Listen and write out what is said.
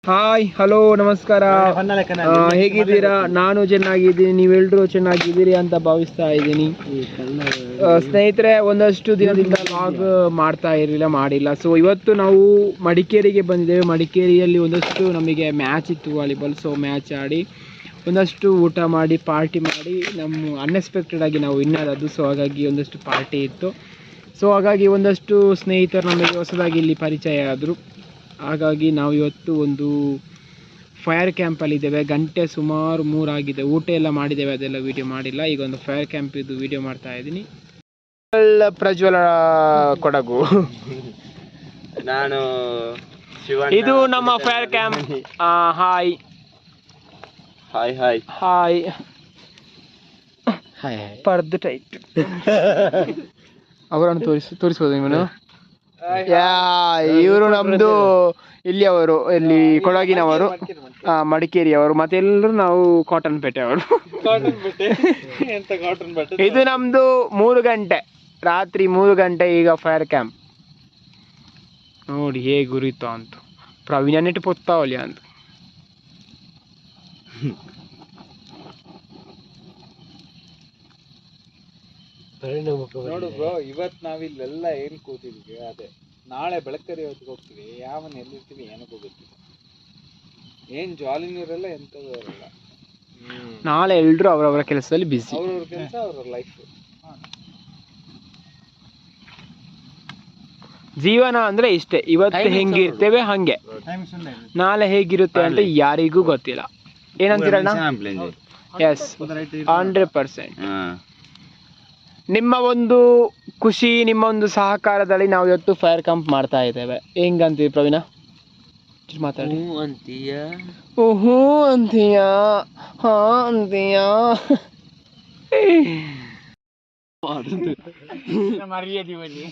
Hi, hello, ನಮಸ್ಕಾರ. ಹೇಗಿದ್ದೀರಾ? ನಾನು ಚೆನ್ನಾಗಿದ್ದೀನಿ, ನೀವೆಲ್ಲರೂ ಚೆನ್ನಾಗಿದ್ದೀರಿ ಅಂತ ಭಾವಿಸ್ತಾ ಇದ್ದೀನಿ. ಸ್ನೇಹಿತರೆ, ಒಂದಷ್ಟು ದಿನದಿಂದ ವ್ಲಾಗ್ ಮಾಡಿಲ್ಲ. ಸೊ ಇವತ್ತು ನಾವು ಮಡಿಕೇರಿಗೆ ಬಂದಿದ್ದೇವೆ. ಮಡಿಕೇರಿಯಲ್ಲಿ ಒಂದಷ್ಟು ನಮಗೆ ಮ್ಯಾಚ್ ಇತ್ತು, ವಾಲಿಬಾಲ್. ಸೊ ಮ್ಯಾಚ್ ಆಡಿ ಒಂದಷ್ಟು ಊಟ ಮಾಡಿ ಪಾರ್ಟಿ ಮಾಡಿ ಅನ್ಎಕ್ಸ್ಪೆಕ್ಟೆಡ್ ಆಗಿ ನಾವು ವಿನ್ನರ್ ಆದ್ದು. ಸೊ ಹಾಗಾಗಿ ಒಂದಷ್ಟು ಪಾರ್ಟಿ ಇತ್ತು. ಸೊ ಹಾಗಾಗಿ ಒಂದಷ್ಟು ಸ್ನೇಹಿತರು ನಮಗೆ ಹೊಸದಾಗಿ ಇಲ್ಲಿ ಪರಿಚಯ ಆದರು. ಹಾಗಾಗಿ ನಾವು ಇವತ್ತು ಒಂದು ಫೈರ್ ಕ್ಯಾಂಪಲ್ಲಿದ್ದೇವೆ. ಗಂಟೆ ಸುಮಾರು 3 ಆಗಿದೆ. ಊಟ ಎಲ್ಲ ಮಾಡಿದ್ದೇವೆ, ಅದೆಲ್ಲ ವೀಡಿಯೋ ಮಾಡಿಲ್ಲ. ಈಗ ಒಂದು ಫೈರ್ ಕ್ಯಾಂಪ್ ಇದು ವೀಡಿಯೋ ಮಾಡ್ತಾ ಇದ್ದೀನಿ. ಪ್ರಜ್ವಲ ಕೊಡಗು. ನಾನು ಇದು ನಮ್ಮ fire camp. Hi hi hi hi hi ಪರ್ದು ಟೈಟ್. ಅವರನ್ನು ತೋರಿಸ್ಬೋದು ನಿಮ್ಮನ್ನು. ಇವರು ನಮ್ದು ಇಲ್ಲಿಯವರು, ಇಲ್ಲಿ ಕೊಡಗಿನವರು, ಮಡಿಕೇರಿಯವರು, ಮತ್ತೆ ಎಲ್ಲರೂ ನಾವು ಕಾಟನ್ ಪೇಟೆ ಅವರು. ಇದು ನಮ್ದು 3 ಗಂಟೆ, ರಾತ್ರಿ 3 ಗಂಟೆ ಈಗ ಫೈರ್ ಕ್ಯಾಂಪ್ ನೋಡಿ ಹೇಗೆ ಗುರಿತ ಅಂತ. ಪ್ರವೀಣ ನೆಟ್ಟು ಪೊತ್ತಾವಲಿ ಅಂತ. ನೋಡು ಬ್ರೋ, ಇವತ್ತು ನಾವಿಲ್ಲೆಲ್ಲ ಏನ್ ಕೂತಿದ್ವಿ ಅದೇ. ನಾಳೆ ಬೆಳಕರಿ ಹೊತ್ತಿಗೆ ಹೋಗ್ತೀವಿ. ಯಾವನ್ ಎಲ್ಲಿರ್ತೀವಿ ಏನಕ್ಕೂ ಗೊತ್ತಿಲ್ಲ. ಏನ್ ಜಾಲಿನೂ ಇರಲ್ಲ, ಎಂಥದ್ದು ಇರಲ್ಲ. ನಾಳೆ ಎಲ್ರು ಅವರವರ ಕೆಲಸದಲ್ಲಿ ಬಿಸಿ. ಅವ್ರವ್ರ ಕೆಲಸ ಅವ್ರವ್ರ ಲೈಫ್. ಜೀವನ ಅಂದ್ರೆ ಇಷ್ಟೇ. ಇವತ್ತು ಹೆಂಗಿರ್ತೇವೆ ಹಂಗೆ, ನಾಳೆ ಹೇಗಿರುತ್ತೆ ಅಂತ ಯಾರಿಗೂ ಗೊತ್ತಿಲ್ಲ. ಏನಂತೀರಣ್ಣ? ಎಸ್, 100%. ನಿಮ್ಮ ಒಂದು ಖುಷಿ, ನಿಮ್ಮ ಒಂದು ಸಹಕಾರದಲ್ಲಿ ನಾವು ಇವತ್ತು ಫೈರ್ ಕ್ಯಾಂಪ್ ಮಾಡ್ತಾ ಇದ್ದೇವೆ. ಹೆಂಗಂತೀವಿ ಪ್ರವೀಣ? ಮಾತಾಡಿ. ಓಹೋ ಅಂತೀಯಾ? ಹಾ ಅಂತೀಯಾ? ಮರ್ಯಾದಿ ಬನ್ನಿ.